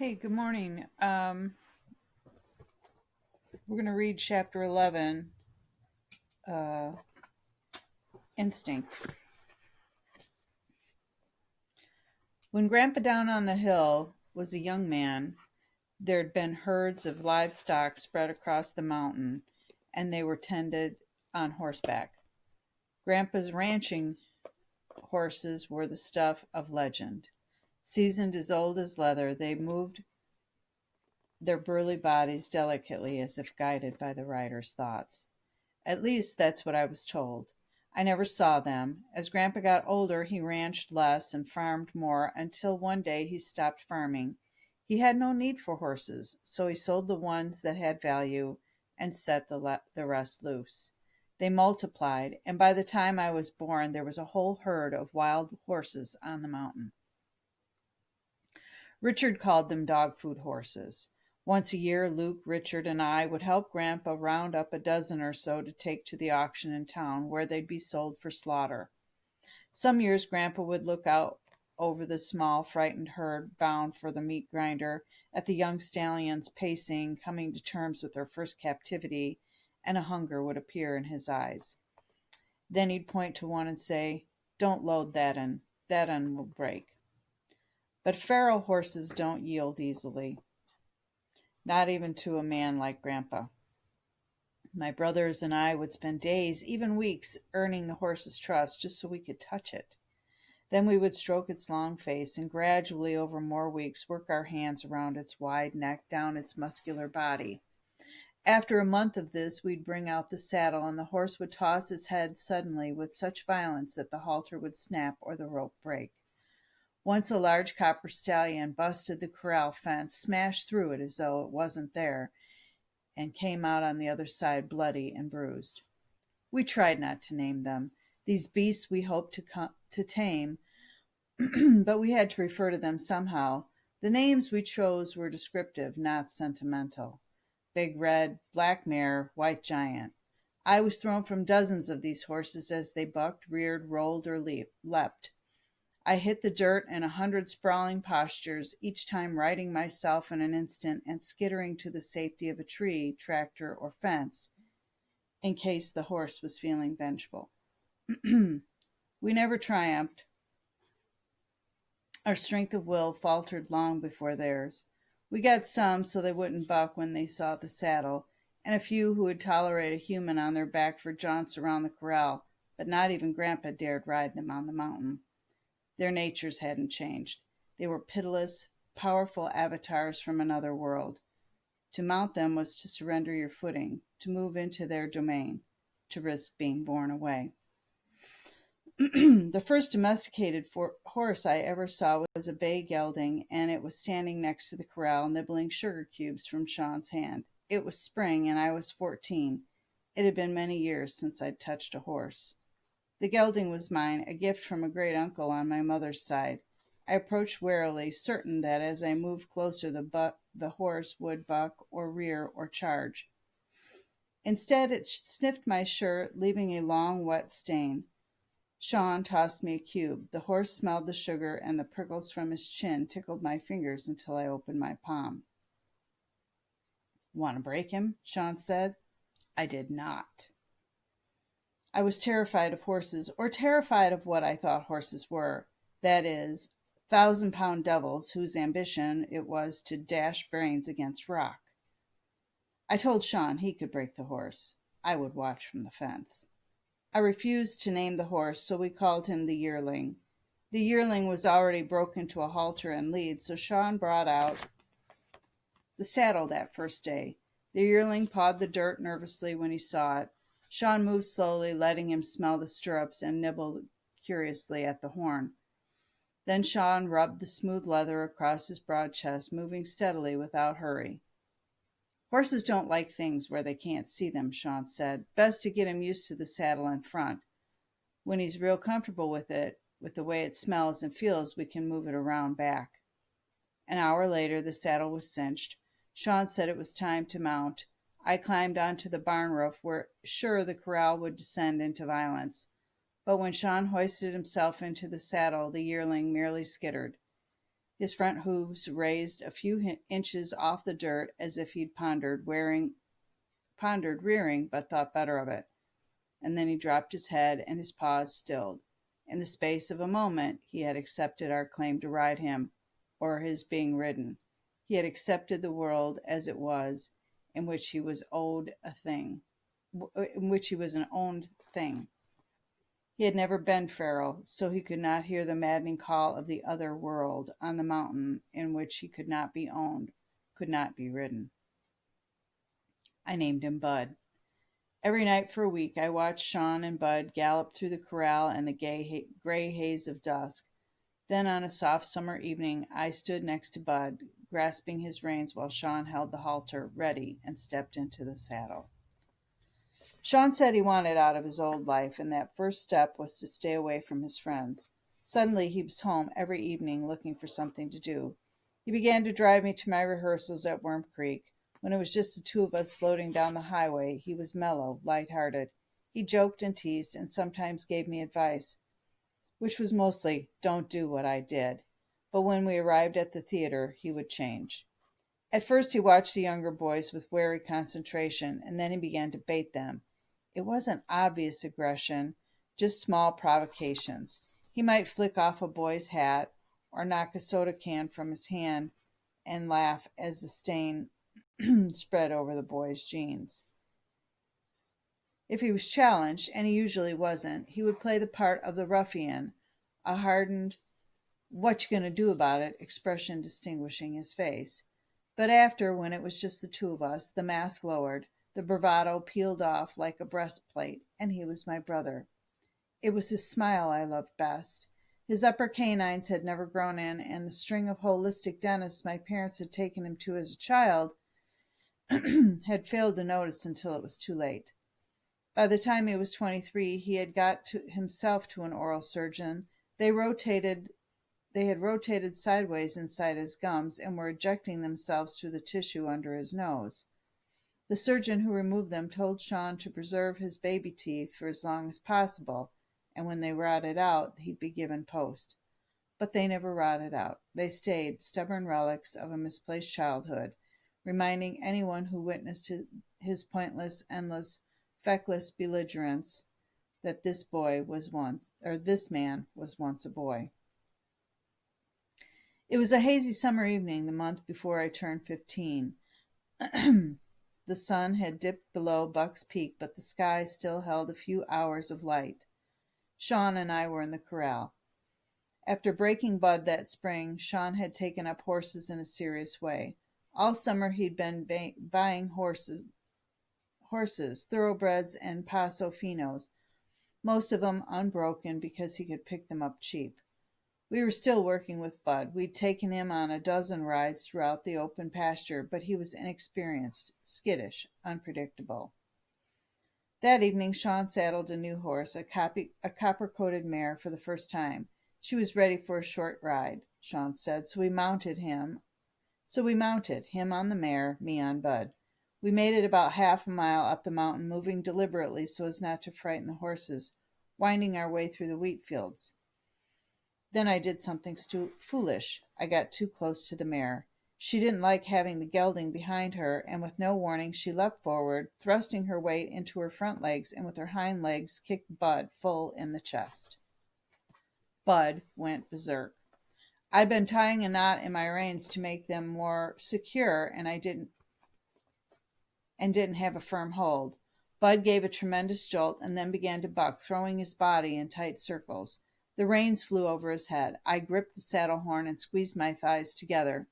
Hey, good morning. We're going to read chapter 11, uh, Instinct. When Grandpa down on the hill was a young man, there'd been herds of livestock spread across the mountain, and they were tended on horseback. Grandpa's ranching horses were the stuff of legend. Seasoned as old as leather, they moved their burly bodies delicately as if guided by the rider's thoughts. At least that's what I was told. I never saw them. As Grandpa got older, he ranched less and farmed more until one day he stopped farming. He had no need for horses, so he sold the ones that had value and set the rest loose. They multiplied, and by the time I was born, there was a whole herd of wild horses on the mountain. Richard called them dog food horses. Once a year, Luke, Richard, and I would help Grandpa round up a dozen or so to take to the auction in town, where they'd be sold for slaughter. Some years, Grandpa would look out over the small, frightened herd bound for the meat grinder, at the young stallions pacing, coming to terms with their first captivity, and a hunger would appear in his eyes. Then he'd point to one and say, "Don't load that in. That un will break." But feral horses don't yield easily, not even to a man like Grandpa. My brothers and I would spend days, even weeks, earning the horse's trust just so we could touch it. Then we would stroke its long face and gradually, over more weeks, work our hands around its wide neck, down its muscular body. After a month of this, we'd bring out the saddle, and the horse would toss his head suddenly with such violence that the halter would snap or the rope break. Once a large copper stallion busted the corral fence, smashed through it as though it wasn't there, and came out on the other side bloody and bruised. We tried not to name them, these beasts we hoped to tame, but we had to refer to them somehow. The names we chose were descriptive, not sentimental. Big Red, Black Mare, White Giant. I was thrown from dozens of these horses as they bucked, reared, rolled, or leapt. I hit the dirt in 100 sprawling postures, each time righting myself in an instant and skittering to the safety of a tree, tractor, or fence, in case the horse was feeling vengeful. We never triumphed. Our strength of will faltered long before theirs. We got some so they wouldn't buck when they saw the saddle, and a few who would tolerate a human on their back for jaunts around the corral, but not even Grandpa dared ride them on the mountain. Their natures hadn't changed. They were pitiless, powerful avatars from another world. To mount them was to surrender your footing, to move into their domain, to risk being borne away. The first domesticated horse I ever saw was a bay gelding, and it was standing next to the corral, nibbling sugar cubes from Sean's hand. It was spring, and I was 14. It had been many years since I'd touched a horse. The gelding was mine, a gift from a great uncle on my mother's side. I approached warily, certain that as I moved closer the horse would buck or rear or charge. Instead, it sniffed my shirt, leaving a long, wet stain. Sean tossed me a cube. The horse smelled the sugar, and the prickles from his chin tickled my fingers until I opened my palm. "Want to break him?" Sean said. I did not. I was terrified of horses, or terrified of what I thought horses were. That is, 1,000-pound devils whose ambition it was to dash brains against rock. I told Sean he could break the horse. I would watch from the fence. I refused to name the horse, so we called him the yearling. The yearling was already broken to a halter and lead, so Sean brought out the saddle that first day. The yearling pawed the dirt nervously when he saw it. Sean moved slowly, letting him smell the stirrups, and nibbled curiously at the horn. Then Sean rubbed the smooth leather across his broad chest, moving steadily without hurry. "Horses don't like things where they can't see them," Sean said. "Best to get him used to the saddle in front. When he's real comfortable with it, with the way it smells and feels, we can move it around back." An hour later, the saddle was cinched. Sean said it was time to mount. I climbed onto the barn roof, where sure the corral would descend into violence. But when Sean hoisted himself into the saddle, the yearling merely skittered. His front hooves raised a few inches off the dirt as if he'd pondered rearing, but thought better of it. And then he dropped his head and his paws stilled. In the space of a moment, he had accepted our claim to ride him, or his being ridden. He had accepted the world as it was, in which he was owed a thing, in which he was an owned thing. He had never been feral, so he could not hear the maddening call of the other world on the mountain in which he could not be owned, could not be ridden. I named him Bud. Every night for a week I watched Sean and Bud gallop through the corral in the gray haze of dusk. Then on a soft summer evening I stood next to Bud, grasping his reins while Sean held the halter ready and stepped into the saddle. Sean said he wanted out of his old life, and that first step was to stay away from his friends. Suddenly he was home every evening looking for something to do. He began to drive me to my rehearsals at Worm Creek. When it was just the two of us floating down the highway, he was mellow, light-hearted. He joked and teased and sometimes gave me advice, which was mostly, don't do what I did. But when we arrived at the theater, he would change. At first he watched the younger boys with wary concentration, and then he began to bait them. It wasn't obvious aggression, just small provocations. He might flick off a boy's hat or knock a soda can from his hand and laugh as the stain spread over the boy's jeans. If he was challenged, and he usually wasn't, he would play the part of the ruffian, a hardened, what you gonna do about it expression distinguishing his face. But after, when it was just the two of us, the mask lowered, the bravado peeled off like a breastplate, and he was my brother. It was his smile I loved best. His upper canines had never grown in, and the string of holistic dentists my parents had taken him to as a child had failed to notice until it was too late. By the time he was 23, he had got himself to an oral surgeon. They had rotated sideways inside his gums and were ejecting themselves through the tissue under his nose. The surgeon who removed them told Sean to preserve his baby teeth for as long as possible, and when they rotted out, he'd be given post. But they never rotted out. They stayed, stubborn relics of a misplaced childhood, reminding anyone who witnessed his pointless, endless, feckless belligerence that this man was once a boy. It was a hazy summer evening the month before I turned 15. The sun had dipped below Buck's Peak, but the sky still held a few hours of light. Sean and I were in the corral. After breaking Bud that spring, Sean had taken up horses in a serious way. All summer he'd been buying horses, thoroughbreds and Paso Finos, most of them unbroken because he could pick them up cheap. We were still working with Bud. We'd taken him on a dozen rides throughout the open pasture, but he was inexperienced, skittish, unpredictable. That evening Sean saddled a new horse, a copper-coated mare, for the first time. She was ready for a short ride, Sean said, so we mounted, him on the mare, me on Bud. We made it about half a mile up the mountain, moving deliberately so as not to frighten the horses, winding our way through the wheat fields. Then I did something foolish. I got too close to the mare. She didn't like having the gelding behind her, and with no warning she leapt forward, thrusting her weight into her front legs, and with her hind legs kicked Bud full in the chest. Bud went berserk. I'd been tying a knot in my reins to make them more secure, and didn't have a firm hold. Bud gave a tremendous jolt and then began to buck, throwing his body in tight circles. The reins flew over his head. I gripped the saddle horn and squeezed my thighs together.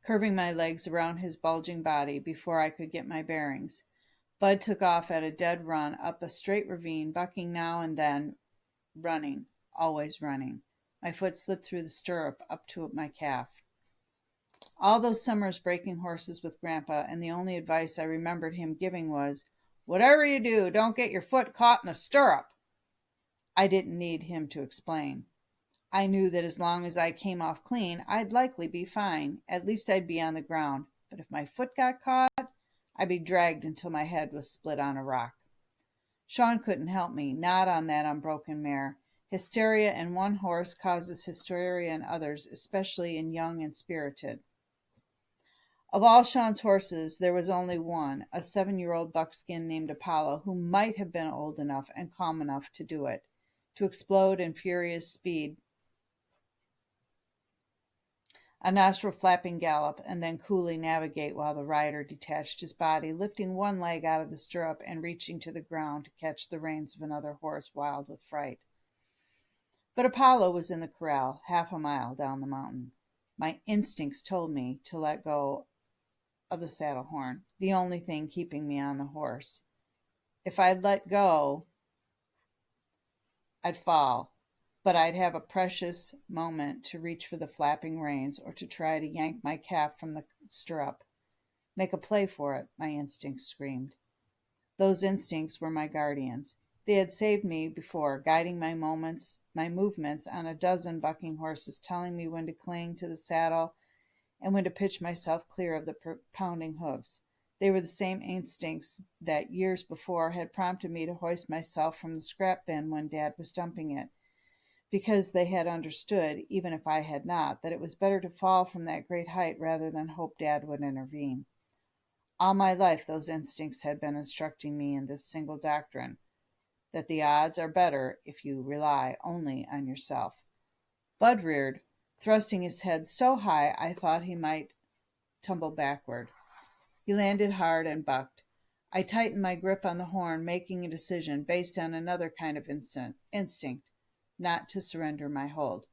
Curving my legs around his bulging body before I could get my bearings. Bud took off at a dead run up a straight ravine, bucking now and then, running, always running. My foot slipped through the stirrup up to my calf. All those summers breaking horses with Grandpa, and the only advice I remembered him giving was, "Whatever you do, don't get your foot caught in a stirrup." I didn't need him to explain. I knew that as long as I came off clean, I'd likely be fine. At least I'd be on the ground. But if my foot got caught, I'd be dragged until my head was split on a rock. Sean couldn't help me, not on that unbroken mare. Hysteria in one horse causes hysteria in others, especially in young and spirited. Of all Sean's horses, there was only one, a 7-year-old buckskin named Apollo, who might have been old enough and calm enough to do it, to explode in furious speed, a nostril flapping gallop, and then coolly navigate while the rider detached his body, lifting one leg out of the stirrup and reaching to the ground to catch the reins of another horse wild with fright. But Apollo was in the corral, half a mile down the mountain. My instincts told me to let go of the saddle horn, the only thing keeping me on the horse. If I'd let go, I'd fall, but I'd have a precious moment to reach for the flapping reins or to try to yank my calf from the stirrup. Make a play for it, my instincts screamed. Those instincts were my guardians. They had saved me before, guiding my movements on a dozen bucking horses, telling me when to cling to the saddle and when to pitch myself clear of the pounding hoofs. They were the same instincts that years before had prompted me to hoist myself from the scrap bin when Dad was dumping it, because they had understood, even if I had not, that it was better to fall from that great height rather than hope Dad would intervene. All my life those instincts had been instructing me in this single doctrine, that the odds are better if you rely only on yourself. Bud reared, thrusting his head so high I thought he might tumble backward. He landed hard and bucked. I tightened my grip on the horn, making a decision based on another kind of instinct, not to surrender my hold.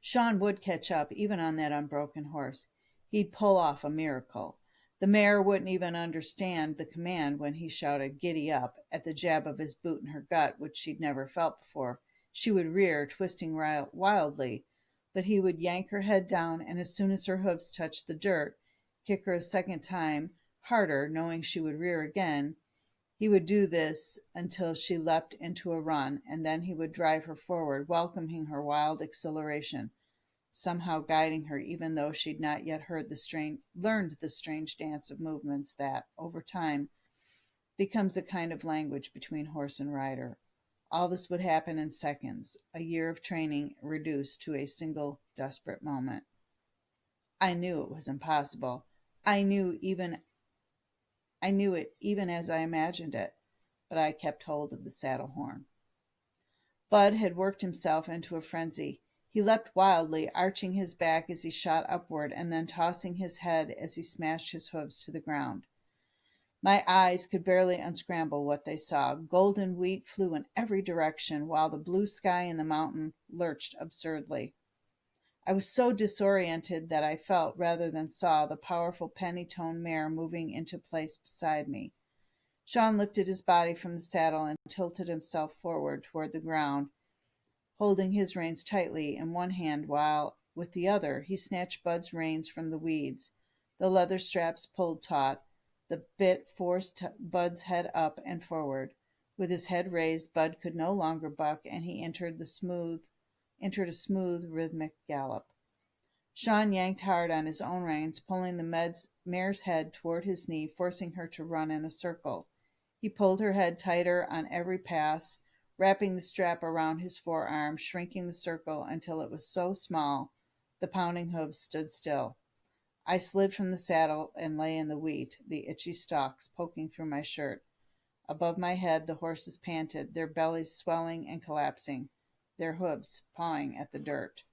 Sean would catch up, even on that unbroken horse. He'd pull off a miracle. The mare wouldn't even understand the command when he shouted, "Giddy up," at the jab of his boot in her gut, which she'd never felt before. She would rear, twisting wildly, but he would yank her head down, and as soon as her hoofs touched the dirt, kick her a second time, harder, knowing she would rear again. He would do this until she leapt into a run, and then he would drive her forward, welcoming her wild exhilaration, somehow guiding her even though she'd not yet learned the strange dance of movements that, over time, becomes a kind of language between horse and rider. All this would happen in seconds, a year of training reduced to a single desperate moment. I knew it was impossible. I knew it even as I imagined it, but I kept hold of the saddle horn. Bud had worked himself into a frenzy. He leapt wildly, arching his back as he shot upward and then tossing his head as he smashed his hoofs to the ground. My eyes could barely unscramble what they saw. Golden wheat flew in every direction, while the blue sky and the mountain lurched absurdly. I was so disoriented that I felt, rather than saw, the powerful penny-toned mare moving into place beside me. Sean lifted his body from the saddle and tilted himself forward toward the ground, holding his reins tightly in one hand while, with the other, he snatched Bud's reins from the weeds. The leather straps pulled taut. The bit forced Bud's head up and forward. With his head raised, Bud could no longer buck, and he entered a smooth, rhythmic gallop. Sean yanked hard on his own reins, pulling the mare's head toward his knee, forcing her to run in a circle. He pulled her head tighter on every pass, wrapping the strap around his forearm, shrinking the circle until it was so small the pounding hooves stood still. I slid from the saddle and lay in the wheat, the itchy stalks poking through my shirt. Above my head the horses panted, their bellies swelling and collapsing, their hooves pawing at the dirt.